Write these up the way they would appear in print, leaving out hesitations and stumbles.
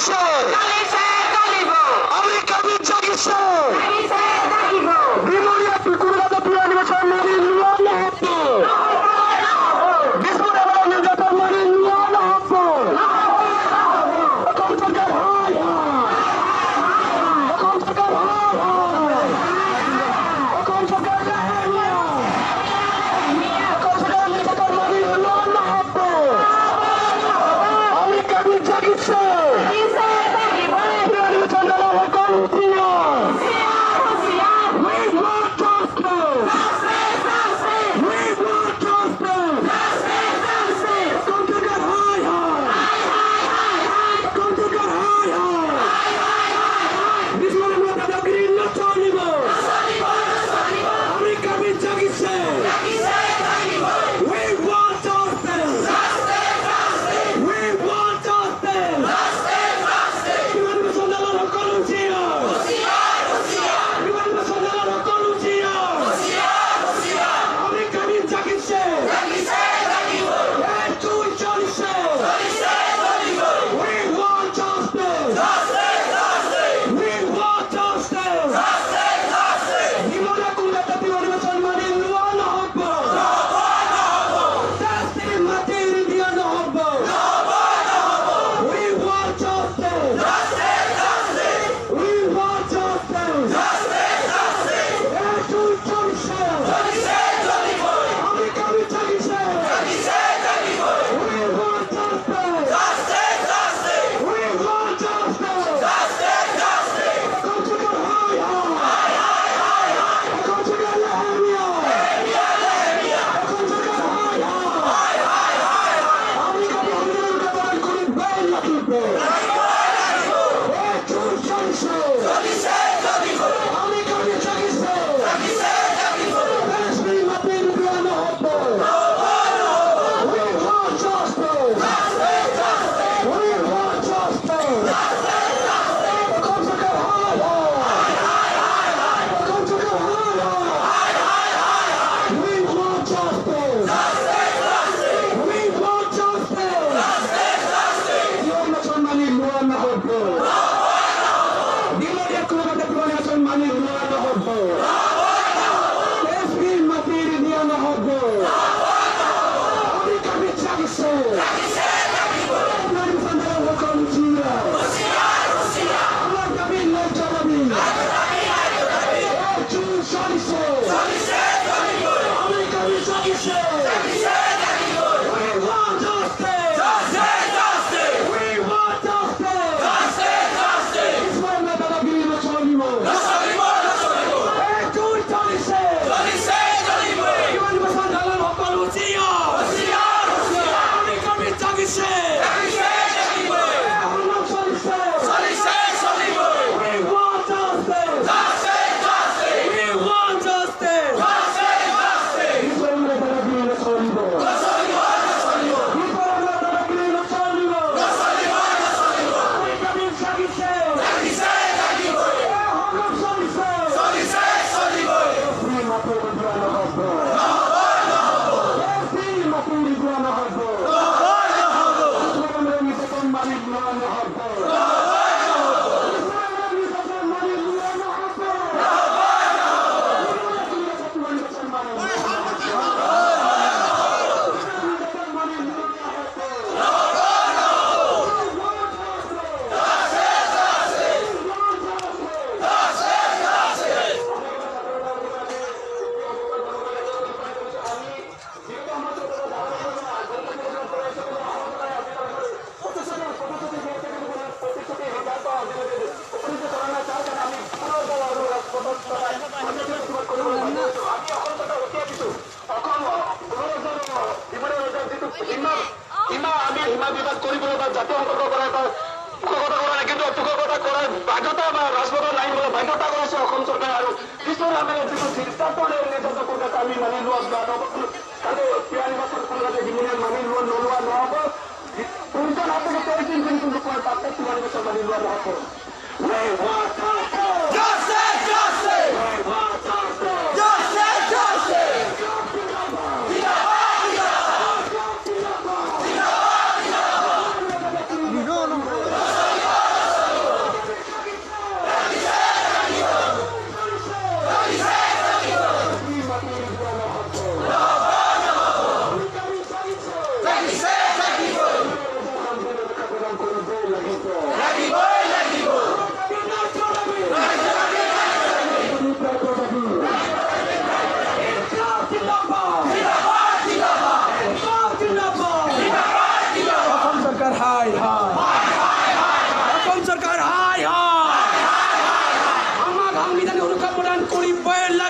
জাগিছে আমেরিকা বীর জাগিছে বিমরিয়া পিকুরাতে প্রিয়ানিবেশন মানি লুয়ানো হতো বিসমুরে বড় নির্যাতন মানি লুয়ানো হতো এখন সরকার হয় এখন সরকার হয় এখন সরকার এখন সরকার নির্যাতন মানি লুয়ানো হতো আমেরিকা বীর জাগিছে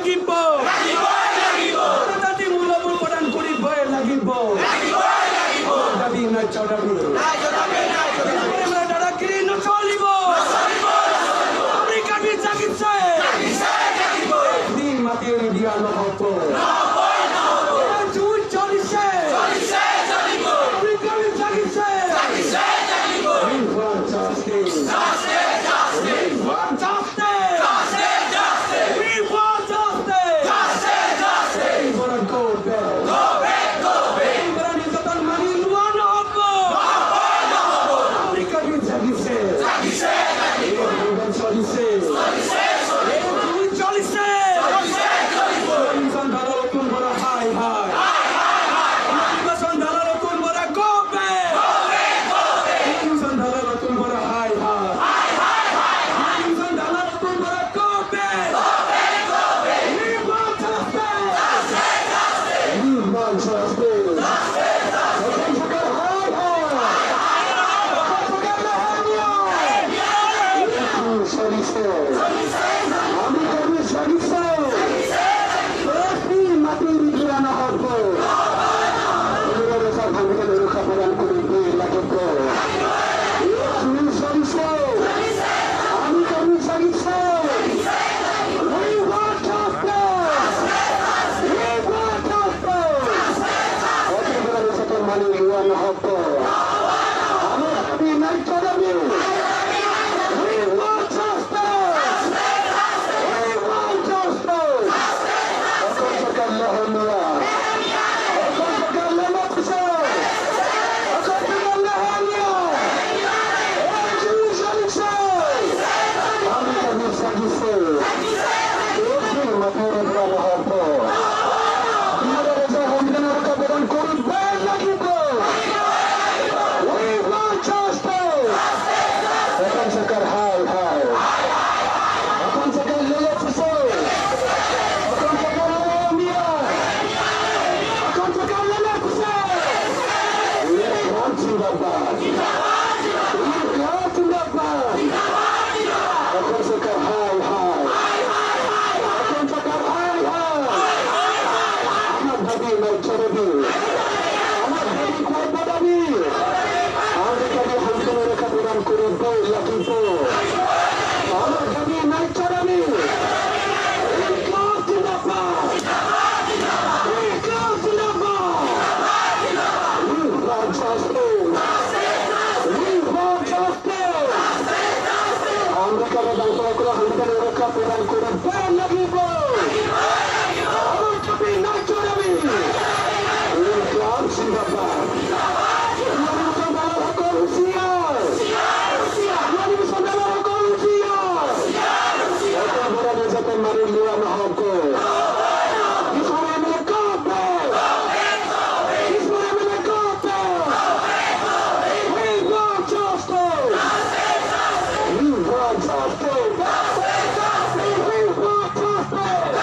লাগিব জাতি মূলবোৰ প্ৰদান কৰিবই লাগিব দাবী নাই দাবী দাদাগিৰি নচলিব আমেৰিকাবি জাগিছে দিন মাতিৰ দিয়া নহ'ব জুই জ্বলিছে আমেৰিকাবি জাগিছে We want justice. We want justice. We want justice. We want to go back. We want to নির্যাতন মানি লোৱা নহ'ব আমেৰিকাবি জাগিছে নিৰ্বাচন চলিছে জুই জ্বলিছে নিৰ্বাচন ধাৰা নতুন বৰা হাই হাই নিৰ্বাচন ধাৰা নতুন বৰা go back নিৰ্বাচন ধাৰা নতুন বৰা হাই হাই নিৰ্বাচন ধাৰা নতুন বৰা go back We want justice. We want justice. Assam সরকার হাই হাই অসম সরকার লাহানিয়া চলিছে আমি কবি চলিছে মাটির দিয়া নহ'ব দেশৰ সংবিধান সুৰক্ষা প্ৰদান কৰিবই লাগিব চলিছে আমি কবি চলিছে We want justice. We want justice. অতীতের নির্যাতন মানি লোৱা নহ'ব আমাৰ দাবী নাই দাবী We want justice. We want justice. Assam সরকার লাহানিয়া অসম সরকার লাহানিয়া অসম সরকার লাহানিয়া জুই জ্বলিছে আমি কবি জাগিছে মাথায় দিয়া নহ'ব সংবিধান সুৰক্ষা প্ৰদান কৰিবই লাগিব We want justice. অসম সরকার হাই হাই অসম সরকার লেগেছে অসম সরকার লাহানিয়া অসম সরকার লেগেছে জিন্দাবাদ জিন্দাবাদ অসম সরকার হাই হাই অসম সরকার হাই হাই আমার দাবি নাই দাবি আমার দাবি করবো দাবি আমাদের দাবি সংবিধান সুরক্ষা প্রদান কৰিবই লাগিব আমার দাবি নাই দাবি জিন্দাবাদ জিন্দাবাদ We want justice. We want justice. আমরা কেন দায়িত্ব করে সংবিধান সুরক্ষা প্রদান কৰিবই লাগিব আমার দাবি নাই দাবি জিন্দাবাদ নির্যাতন মানি লোৱা নহ'ব We want justice. We want justice. We want justice.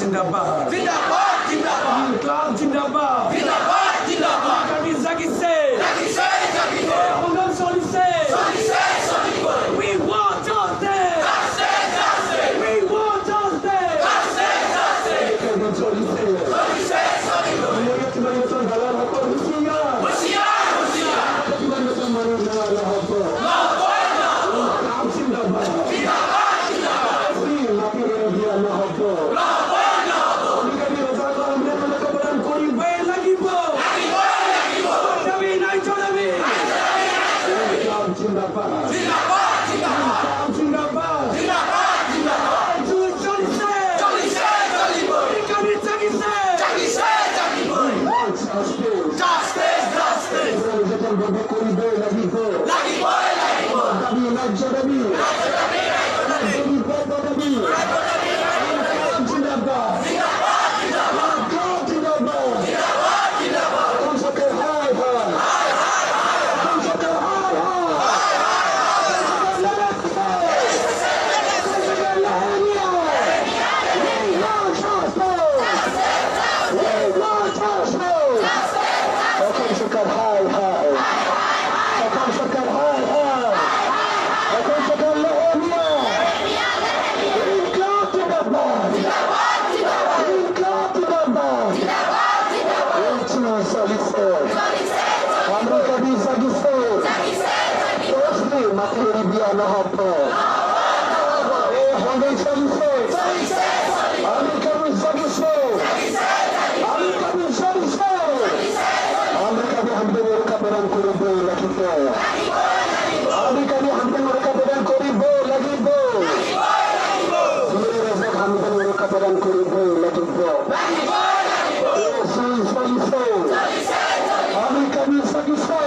Zindabad. Zindabad. Zindabad. Inkılap zindabad. Zindabad. Zindabad. Kami Zagise. Zagise. Zagise. Ondan Solise. Solise. Solise. We want justice. Justice. Justice. We want justice. Justice. Justice. Ondan Solise. Solise. Solise. Mereka cuma macam dalam apa Rusia. Rusia. Rusia. Cuma macam mana dalam apa. Inkılap zindabad. Zindabad. Zindabad. We mati dia apa. Zindabad. Zindabad. Zindabad. Zindabad. Zindabad. Solise. Solise. Solise. Kami Zagise. Zagise. Zagise. Justice. Justice. Lagi boy. Lagi boy. Kami Najjadabi. Najjadabi. Najjadabi. Zindabad. Zindabad. Zindabad. Zindabad. Zindabad. Zindabad. Konsepnya hai. Hai. আমি কালি হামদান ওরকা প্রদান করিব লাগিব হামদান ওরকা প্রদান করিব লাগিব আমি কালি সকিছে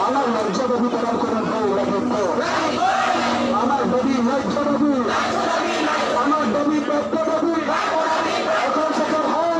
আমার মর্যাদা বিতরণ করে আমার দাবি ন্যায্য দাবি আমার দাবি প্রাপ্য দাবি এখন সরকার হয়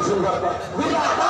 Zindabad.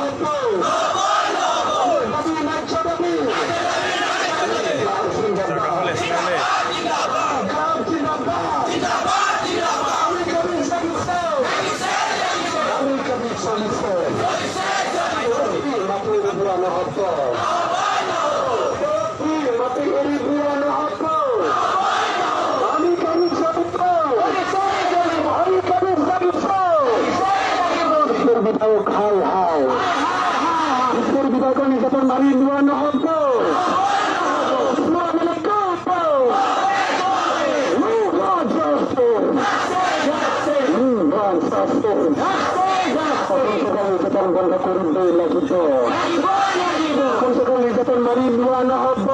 হতো আমার দাবি ন্যায্য দাবি ইনকলাব জিন্দাবাদ আমি কবি চলিছে মাটি বুড়ানো হতো মাটি বুড়ানো হতো আমি কবি চলিছে আমি কবি চলিছে বিধায়ক হাই হাই বিধায়ক নির্যাতন মারি বুড়ানো হতো নির্যাতন বন্ধ করবে লাগিব সকল নির্যাতন মারি লুয়ানো হব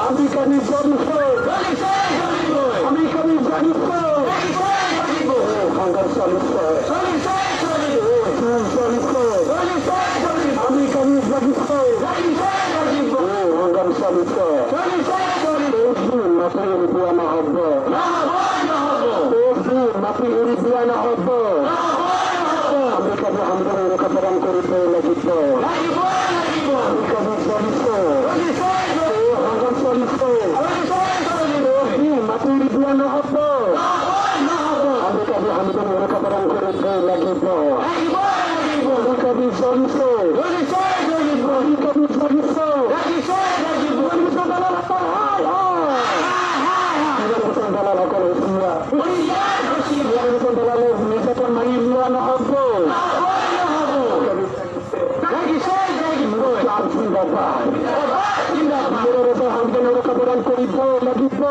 আমি কবি জানিস আমি কবি জানিস সংঘর্ষ চলিছে আমি কবি জানিস সংঘর্ষ চলিছে মাটি লুয়ানো হব মাটি লুয়ানো হব আমি কবি আন্দোলন রক্ষাকরণ করিতে লাগিব আমি কবি চলিছে সংঘর্ষ চলিছে মাটি লুয়ানো হব আমি কবি আন্দোলন রক্ষাকরণ করিতে লাগিব আমি কবি চলিছে আমি কবি চলিছে নির্যাতন মানি লুয়ানো হব আন্দোলন রক্ষাকরণ করিব লাগিব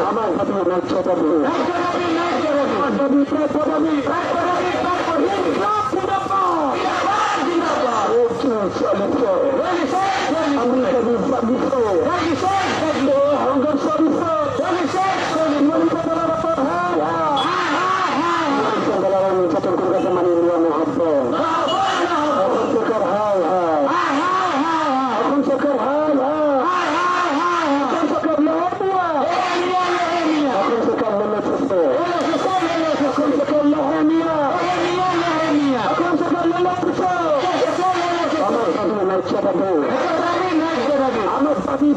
আমার দাবি ন্যায্য দাবি আমি কবি সংঘর্ষ নির্যাতন করে মানি লুয়ানো হব এখন সরকার হাই হাই এখন সরকার হাই হাই এখন সরকার লহমিয়া এখন সরকার লহমিয়া এখন সরকার লহমিয়া এখন সরকার লহমিয়া আমার দাবি ন্যায্য দাবি আমার দাবি